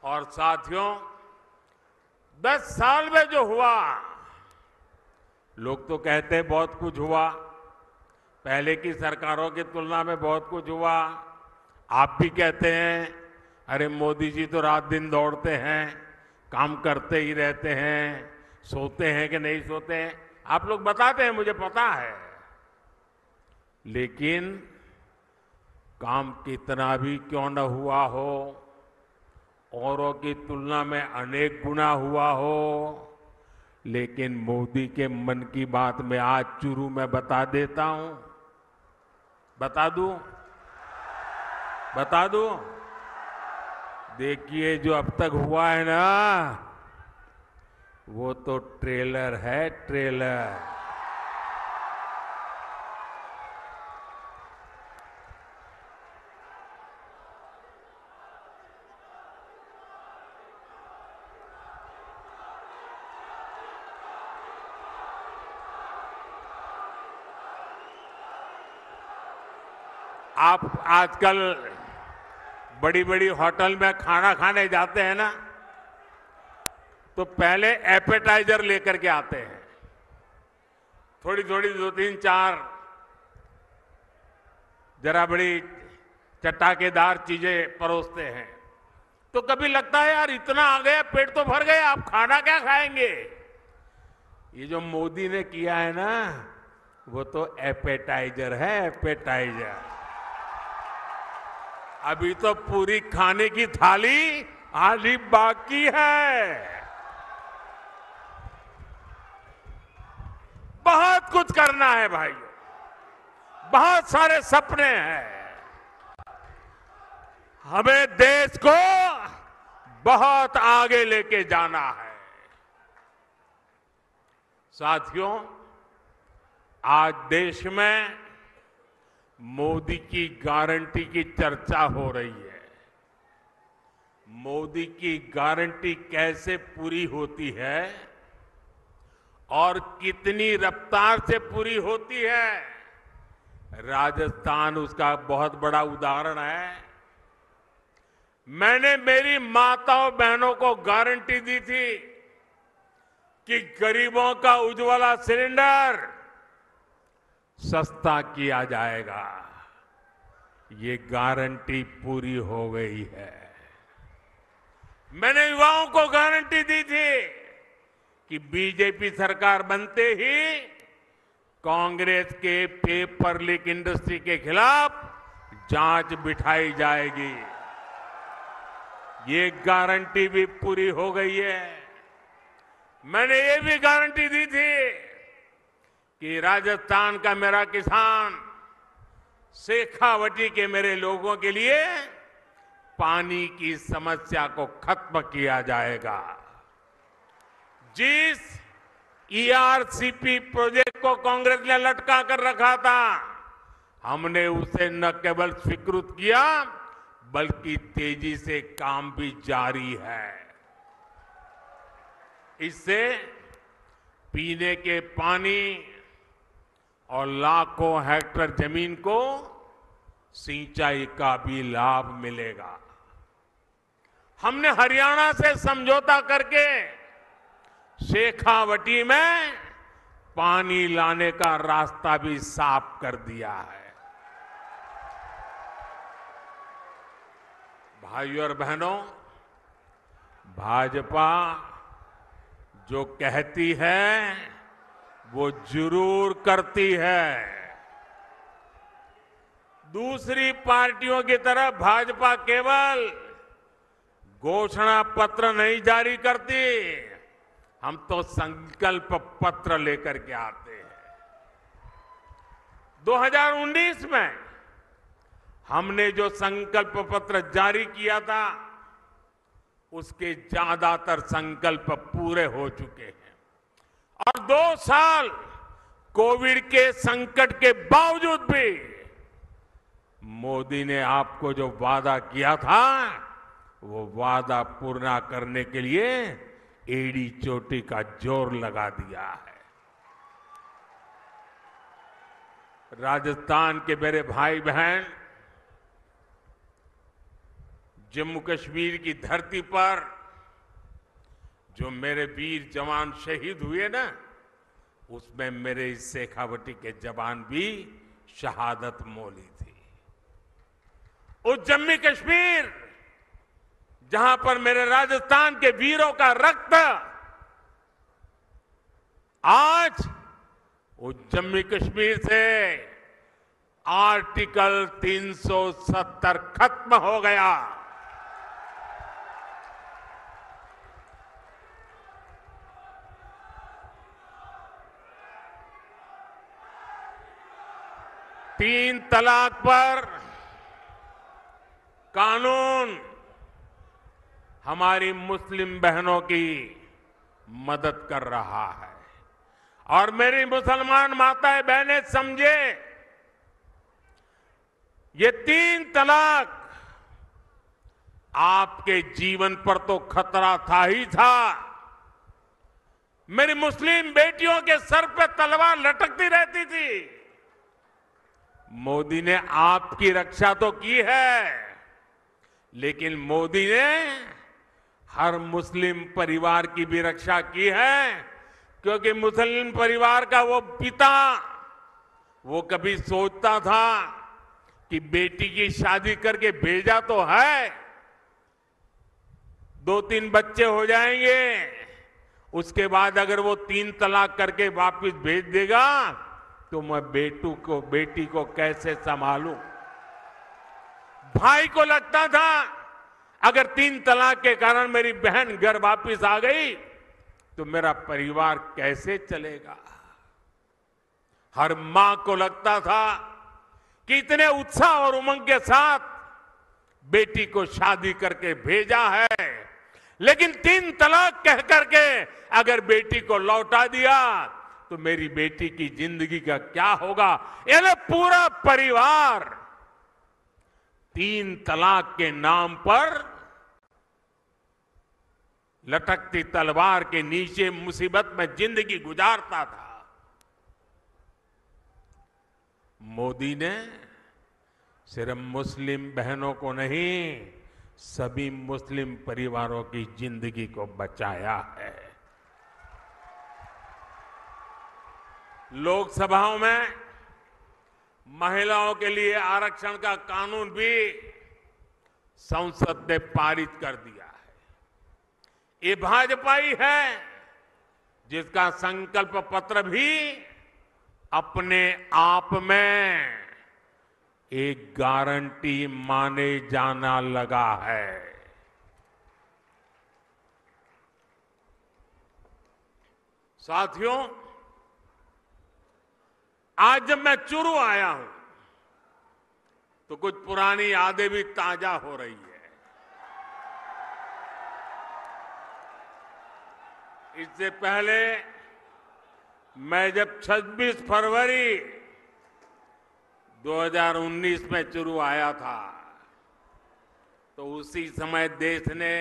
और साथियों, 10 साल में जो हुआ, लोग तो कहते हैं बहुत कुछ हुआ, पहले की सरकारों की तुलना में बहुत कुछ हुआ। आप भी कहते हैं अरे मोदी जी तो रात दिन दौड़ते हैं, काम करते ही रहते हैं, सोते हैं कि नहीं सोते हैं, आप लोग बताते हैं, मुझे पता है। लेकिन काम कितना भी क्यों न हुआ हो, औरों की तुलना में अनेक गुना हुआ हो, लेकिन मोदी के मन की बात में आज चुरू में बता देता हूं। बता दूं? देखिए, जो अब तक हुआ है ना, वो तो ट्रेलर है, ट्रेलर। आप आजकल बड़ी बड़ी होटल में खाना खाने जाते हैं ना, तो पहले एपेटाइजर लेकर के आते हैं, थोड़ी थोड़ी 2-3-4 जरा बड़ी चटाकेदार चीजें परोसते हैं। तो कभी लगता है यार इतना आ गया, पेट तो भर गया, आप खाना क्या खाएंगे। ये जो मोदी ने किया है ना, वो तो एपेटाइजर है, एपेटाइजर। अभी तो पूरी खाने की थाली आधी बाकी है। बहुत कुछ करना है भाइयों, बहुत सारे सपने हैं। हमें देश को बहुत आगे लेके जाना है। साथियों, आज देश में मोदी की गारंटी की चर्चा हो रही है। मोदी की गारंटी कैसे पूरी होती है और कितनी रफ्तार से पूरी होती है, राजस्थान उसका बहुत बड़ा उदाहरण है। मैंने मेरी माताओं बहनों को गारंटी दी थी कि गरीबों का उज्ज्वला सिलेंडर सस्ता किया जाएगा। ये गारंटी पूरी हो गई है। मैंने युवाओं को गारंटी दी थी कि बीजेपी सरकार बनते ही कांग्रेस के पेपर लीक इंडस्ट्री के खिलाफ जांच बिठाई जाएगी। ये गारंटी भी पूरी हो गई है। मैंने ये भी गारंटी दी थी कि राजस्थान का मेरा किसान, शेखावटी के मेरे लोगों के लिए पानी की समस्या को खत्म किया जाएगा। जिस ईआरसीपी प्रोजेक्ट को कांग्रेस ने लटका कर रखा था, हमने उसे न केवल स्वीकृत किया बल्कि तेजी से काम भी जारी है। इससे पीने के पानी और लाखों हेक्टेयर जमीन को सिंचाई का भी लाभ मिलेगा। हमने हरियाणा से समझौता करके शेखावटी में पानी लाने का रास्ता भी साफ कर दिया है। भाइयों और बहनों, भाजपा जो कहती है वो जरूर करती है। दूसरी पार्टियों की तरह भाजपा केवल घोषणा पत्र नहीं जारी करती, हम तो संकल्प पत्र लेकर के आते हैं। 2019 में हमने जो संकल्प पत्र जारी किया था, उसके ज्यादातर संकल्प पूरे हो चुके हैं। और 2 साल कोविड के संकट के बावजूद भी मोदी ने आपको जो वादा किया था, वो वादा पूरा करने के लिए एड़ी चोटी का जोर लगा दिया है। राजस्थान के मेरे भाई बहन, जम्मू कश्मीर की धरती पर जो मेरे वीर जवान शहीद हुए ना, उसमें मेरे इस शेखावटी के जवान भी शहादत मोली थी। उस जम्मू कश्मीर जहां पर मेरे राजस्थान के वीरों का रक्त आज उस जम्मू कश्मीर से आर्टिकल 370 खत्म हो गया। तीन तलाक पर कानून हमारी मुस्लिम बहनों की मदद कर रहा है। और मेरी मुसलमान माताएं बहनें समझे, ये तीन तलाक आपके जीवन पर तो खतरा था ही था, मेरी मुस्लिम बेटियों के सर पे तलवार लटकती रहती थी। मोदी ने आपकी रक्षा तो की है, लेकिन मोदी ने हर मुस्लिम परिवार की भी रक्षा की है, क्योंकि मुस्लिम परिवार का वो पिता वो कभी सोचता था कि बेटी की शादी करके भेजा तो है, 2-3 बच्चे हो जाएंगे, उसके बाद अगर वो 3 तलाक करके वापस भेज देगा तो मैं बेटी को कैसे संभालूं। भाई को लगता था अगर 3 तलाक के कारण मेरी बहन घर वापस आ गई तो मेरा परिवार कैसे चलेगा। हर मां को लगता था कि इतने उत्साह और उमंग के साथ बेटी को शादी करके भेजा है, लेकिन 3 तलाक कह करके अगर बेटी को लौटा दिया तो मेरी बेटी की जिंदगी का क्या होगा। यानी पूरा परिवार 3 तलाक के नाम पर लटकती तलवार के नीचे मुसीबत में जिंदगी गुजारता था। मोदी ने सिर्फ मुस्लिम बहनों को नहीं, सभी मुस्लिम परिवारों की जिंदगी को बचाया है। लोकसभाओं में महिलाओं के लिए आरक्षण का कानून भी संसद ने पारित कर दिया है। ये भाजपा ही है जिसका संकल्प पत्र भी अपने आप में एक गारंटी माने जाना लगा है। साथियों, आज जब मैं चुरू आया हूं तो कुछ पुरानी यादें भी ताजा हो रही है। इससे पहले मैं जब 26 फरवरी 2019 में चुरू आया था तो उसी समय देश ने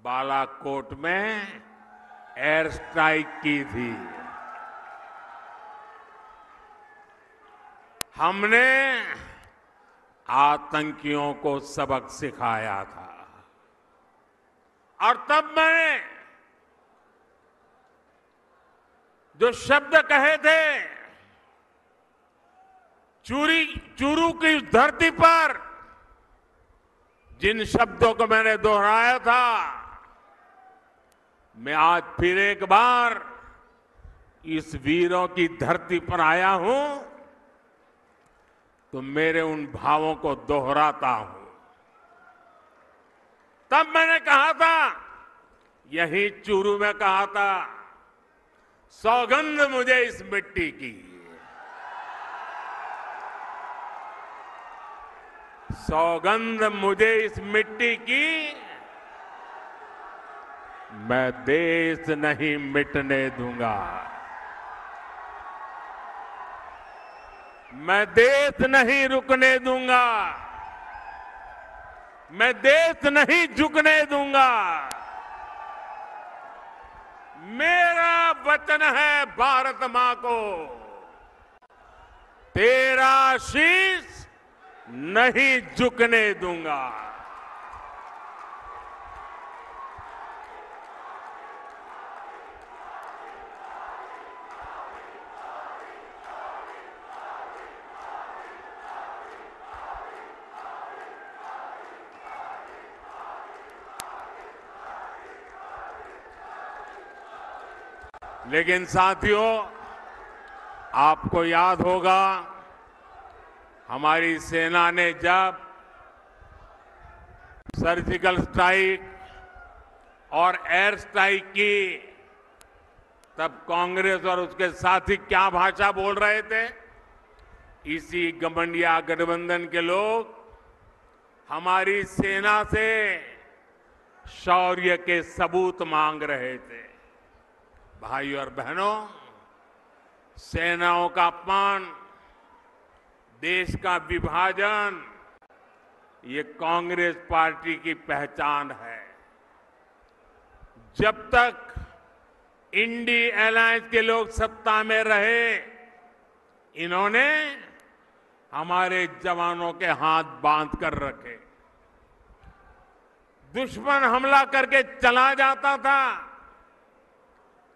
बालाकोट में एयर स्ट्राइक की थी। हमने आतंकियों को सबक सिखाया था और तब मैंने जो शब्द कहे थे, चूरू की धरती पर जिन शब्दों को मैंने दोहराया था, मैं आज फिर एक बार इस वीरों की धरती पर आया हूं तो मेरे उन भावों को दोहराता हूं। तब मैंने कहा था, यही चूरू में कहा था, सौगंध मुझे इस मिट्टी की, सौगंध मुझे इस मिट्टी की, मैं देश नहीं मिटने दूंगा, मैं देश नहीं रुकने दूंगा, मैं देश नहीं झुकने दूंगा। मेरा वचन है भारत मां को, तेरा शीश नहीं झुकने दूंगा। लेकिन साथियों, आपको याद होगा हमारी सेना ने जब सर्जिकल स्ट्राइक और एयर स्ट्राइक की, तब कांग्रेस और उसके साथी क्या भाषा बोल रहे थे? इसी गठबंधन गठबंधन के लोग हमारी सेना से शौर्य के सबूत मांग रहे थे। भाइयों और बहनों, सेनाओं का अपमान, देश का विभाजन, ये कांग्रेस पार्टी की पहचान है। जब तक इंडी अलायंस के लोग सत्ता में रहे, इन्होंने हमारे जवानों के हाथ बांध कर रखे। दुश्मन हमला करके चला जाता था,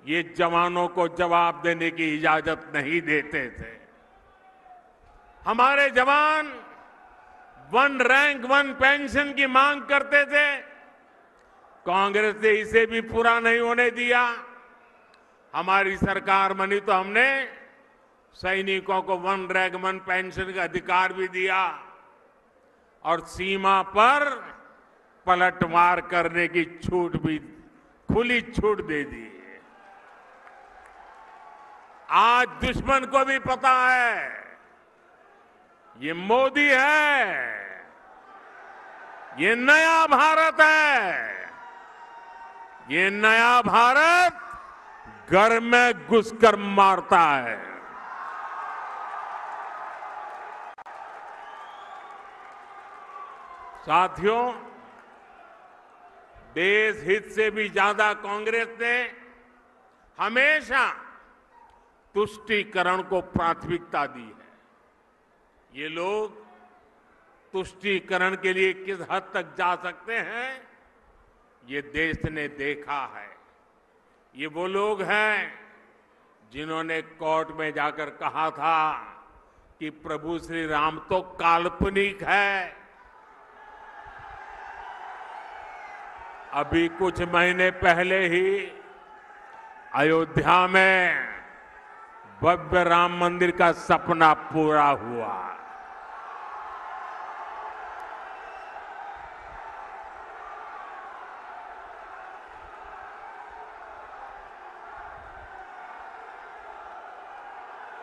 ये जवानों को जवाब देने की इजाजत नहीं देते थे। हमारे जवान 1 रैंक 1 पेंशन की मांग करते थे, कांग्रेस ने इसे भी पूरा नहीं होने दिया। हमारी सरकार बनी तो हमने सैनिकों को 1 रैंक 1 पेंशन का अधिकार भी दिया और सीमा पर पलटवार करने की छूट भी, खुली छूट दे दी। आज दुश्मन को भी पता है ये मोदी है, ये नया भारत है। ये नया भारत घर में घुसकर मारता है। साथियों, देश हित से भी ज्यादा कांग्रेस ने हमेशा तुष्टीकरण को प्राथमिकता दी है। ये लोग तुष्टीकरण के लिए किस हद तक जा सकते हैं, ये देश ने देखा है। ये वो लोग हैं जिन्होंने कोर्ट में जाकर कहा था कि प्रभु श्री राम तो काल्पनिक है। अभी कुछ महीने पहले ही अयोध्या में भव्य राम मंदिर का सपना पूरा हुआ।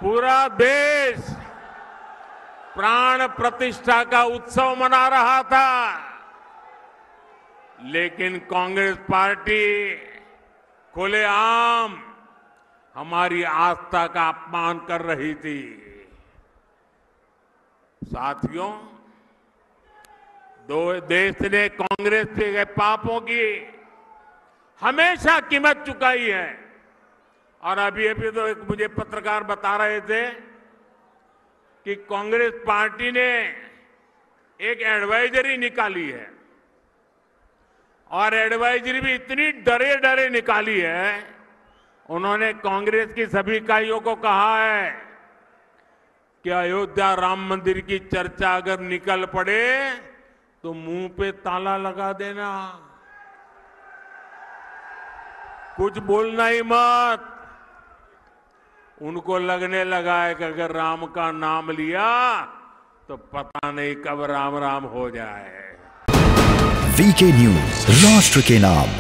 पूरा देश प्राण प्रतिष्ठा का उत्सव मना रहा था, लेकिन कांग्रेस पार्टी खुलेआम हमारी आस्था का अपमान कर रही थी। साथियों, देश ने कांग्रेस के पापों की हमेशा कीमत चुकाई है। और अभी तो एक मुझे पत्रकार बता रहे थे कि कांग्रेस पार्टी ने एक एडवाइजरी निकाली है और एडवाइजरी भी इतनी डरे डरे निकाली है। उन्होंने कांग्रेस की सभी इकाइयों को कहा है कि अयोध्या राम मंदिर की चर्चा अगर निकल पड़े तो मुंह पे ताला लगा देना, कुछ बोलना ही मत। उनको लगने लगा है कि अगर राम का नाम लिया तो पता नहीं कब राम राम हो जाए। वीके न्यूज, राष्ट्र के नाम।